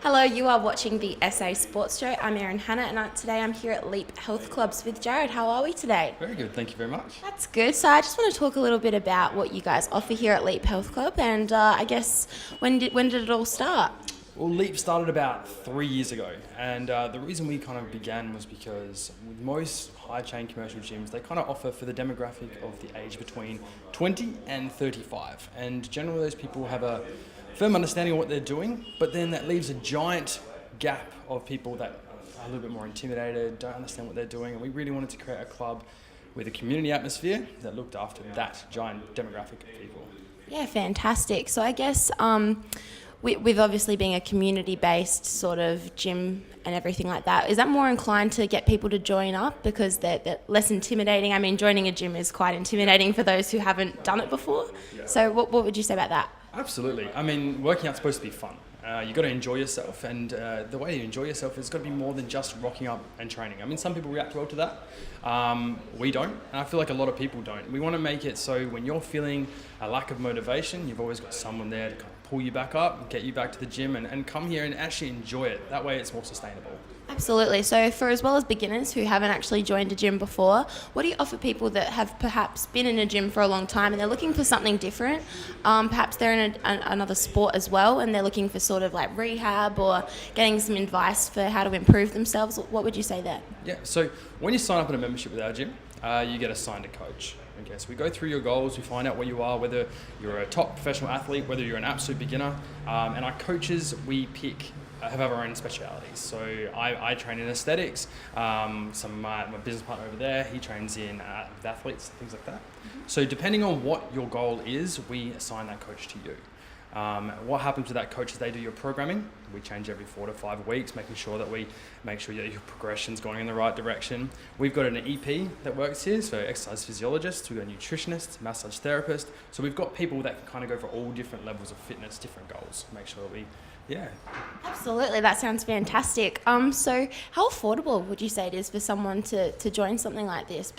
Hello, you are watching the SA Sports Show. I'm Erin Hannah, and today I'm here at Leap Health Clubs with Jared. How are we today? Very good, thank you very much. That's good. So I just want to talk a little bit about what you guys offer here at Leap Health Club, and I guess when did it all start? Well, Leap started about 3 years ago, and the reason we kind of began was because with most high-chain commercial gyms, they kind of offer for the demographic of the age between 20 and 35, and generally those people have a firm understanding of what they're doing, but then that leaves a giant gap of people that are a little bit more intimidated, don't understand what they're doing, and we really wanted to create a club with a community atmosphere that looked after that giant demographic of people. Yeah, fantastic. So I guess with obviously being a community-based sort of gym and everything like that, is that more inclined to get people to join up because they're less intimidating? I mean, joining a gym is quite intimidating for those who haven't done it before. Yeah. So what would you say about that? Absolutely. I mean, working out's supposed to be fun. You've got to enjoy yourself, and the way you enjoy yourself is got to be more than just rocking up and training. I mean, some people react well to that. We don't, and I feel like a lot of people don't. We want to make it so when you're feeling a lack of motivation, you've always got someone there to kind of pull you back up, get you back to the gym, and come here and actually enjoy it. That way it's more sustainable. Absolutely. So for as well as beginners who haven't actually joined a gym before, what do you offer people that have perhaps been in a gym for a long time and they're looking for something different? Perhaps they're in another sport as well and they're looking for sort of like rehab or getting some advice for how to improve themselves. What would you say there? Yeah, so when you sign up in a membership with our gym, you get assigned a coach. Okay, so we go through your goals, we find out where you are, whether you're a top professional athlete, whether you're an absolute beginner, and our coaches we pick have our own specialities. So I train in aesthetics. My business partner over there, he trains in with athletes, things like that. Mm-hmm. So depending on what your goal is, we assign that coach to you. What happens with that coach is they do your programming. We change every 4 to 5 weeks, making sure that your progression's going in the right direction. We've got an EP that works here, so exercise physiologists, we've got a nutritionist, massage therapist. So we've got people that can kind of go for all different levels of fitness, different goals. Make sure that yeah. Absolutely, that sounds fantastic. So how affordable would you say it is for someone to join something like this?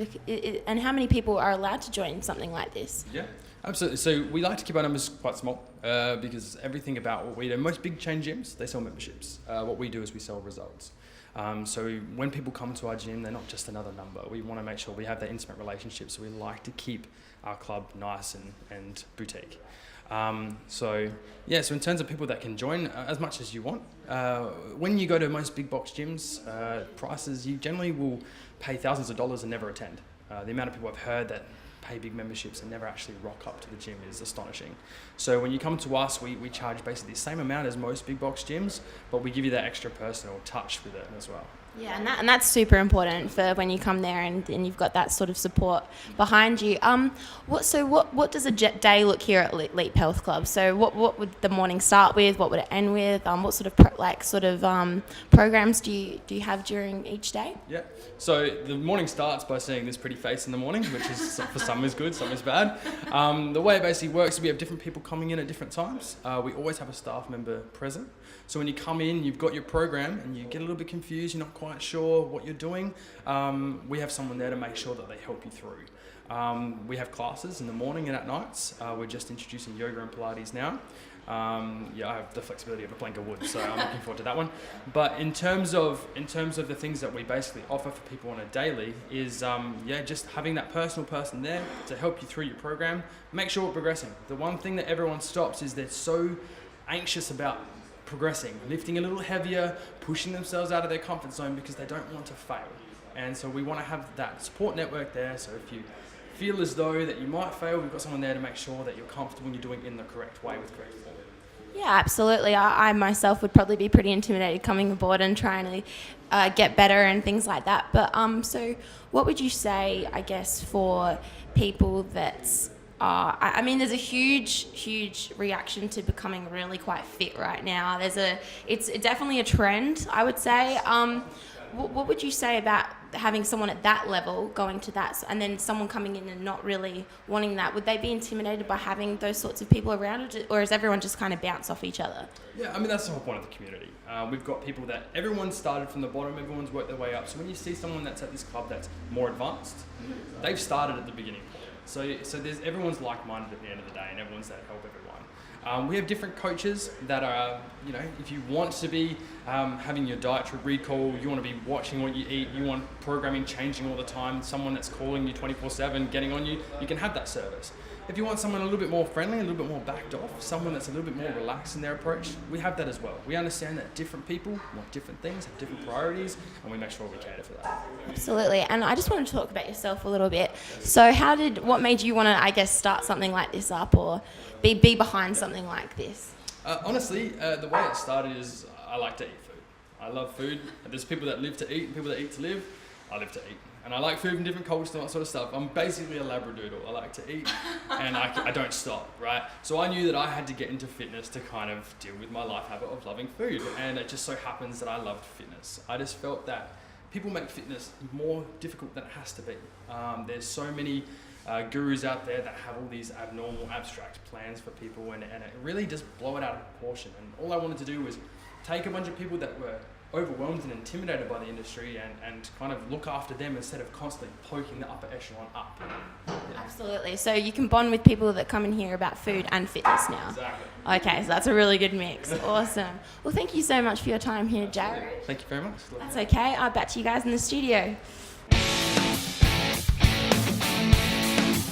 And how many people are allowed to join something like this? Yeah, absolutely. So we like to keep our numbers quite small because everything about what we do, most big chain gyms, they sell memberships. What we do is we sell results. So when people come to our gym, they're not just another number. We want to make sure we have that intimate relationship, so we like to keep our club nice and boutique. So in terms of people that can join as much as you want, when you go to most big box gyms, prices, you generally will pay thousands of dollars and never attend. The amount of people I've heard that pay big memberships and never actually rock up to the gym is astonishing. So when you come to us, we charge basically the same amount as most big box gyms, but we give you that extra personal touch with it as well. Yeah, and that's super important for when you come there and you've got that sort of support behind you. What does a day look here at Leap Health Club? So what would the morning start with? What would it end with? What sort of programs do you have during each day? Yeah, so the morning starts by seeing this pretty face in the morning, which is for some is good, some is bad. The way it basically works is we have different people coming in at different times. We always have a staff member present. So when you come in, you've got your program and you get a little bit confused, you're not quite sure what you're doing, we have someone there to make sure that they help you through. We have classes in the morning and at nights. We're just introducing yoga and Pilates now. I have the flexibility of a plank of wood, so I'm looking forward to that one. But in terms of the things that we basically offer for people on a daily is just having that personal person there to help you through your program, make sure we're progressing. The one thing that everyone stops is they're so anxious about progressing, lifting a little heavier, pushing themselves out of their comfort zone because they don't want to fail. And so we want to have that support network there, so if you feel as though that you might fail, we've got someone there to make sure that you're comfortable and you're doing it in the correct way with correct form. Yeah, absolutely. I myself would probably be pretty intimidated coming aboard and trying to get better and things like that. But so what would you say, I guess, for people that's there's a huge reaction to becoming really quite fit right now. It's definitely a trend, I would say. What would you say about having someone at that level going to that, and then someone coming in and not really wanting that? Would they be intimidated by having those sorts of people around, or is everyone just kind of bounce off each other? Yeah, I mean, that's the whole point of the community. We've got people that everyone started from the bottom, everyone's worked their way up. So when you see someone that's at this club that's more advanced, they've started at the beginning. So everyone's like-minded at the end of the day, and everyone's there to help everyone. We have different coaches that are, if you want to be having your dietary recall, you want to be watching what you eat, you want programming changing all the time, someone that's calling you 24/7, getting on you, you can have that service. If you want someone a little bit more friendly, a little bit more backed off, someone that's a little bit more relaxed in their approach, we have that as well. We understand that different people want different things, have different priorities, and we make sure we cater for that. Absolutely. And I just want to talk about yourself a little bit. So what made you want to, I guess, start something like this up or be behind something like this? Honestly, the way it started is I like to eat food. I love food. There's people that live to eat and people that eat to live. I live to eat. And I like food from different cultures and that sort of stuff. I'm basically a labradoodle. I like to eat and I don't stop, right? So I knew that I had to get into fitness to kind of deal with my life habit of loving food. And it just so happens that I loved fitness. I just felt that people make fitness more difficult than it has to be. There's so many gurus out there that have all these abnormal, abstract plans for people and it really just blow it out of proportion. And all I wanted to do was take a bunch of people that were overwhelmed and intimidated by the industry and kind of look after them instead of constantly poking the upper echelon up. Yeah. Absolutely. So you can bond with people that come and hear about food and fitness now. Exactly. Okay, so that's a really good mix. Awesome. Well, thank you so much for your time here, Jared. Thank you very much. That's okay. Back to you guys in the studio.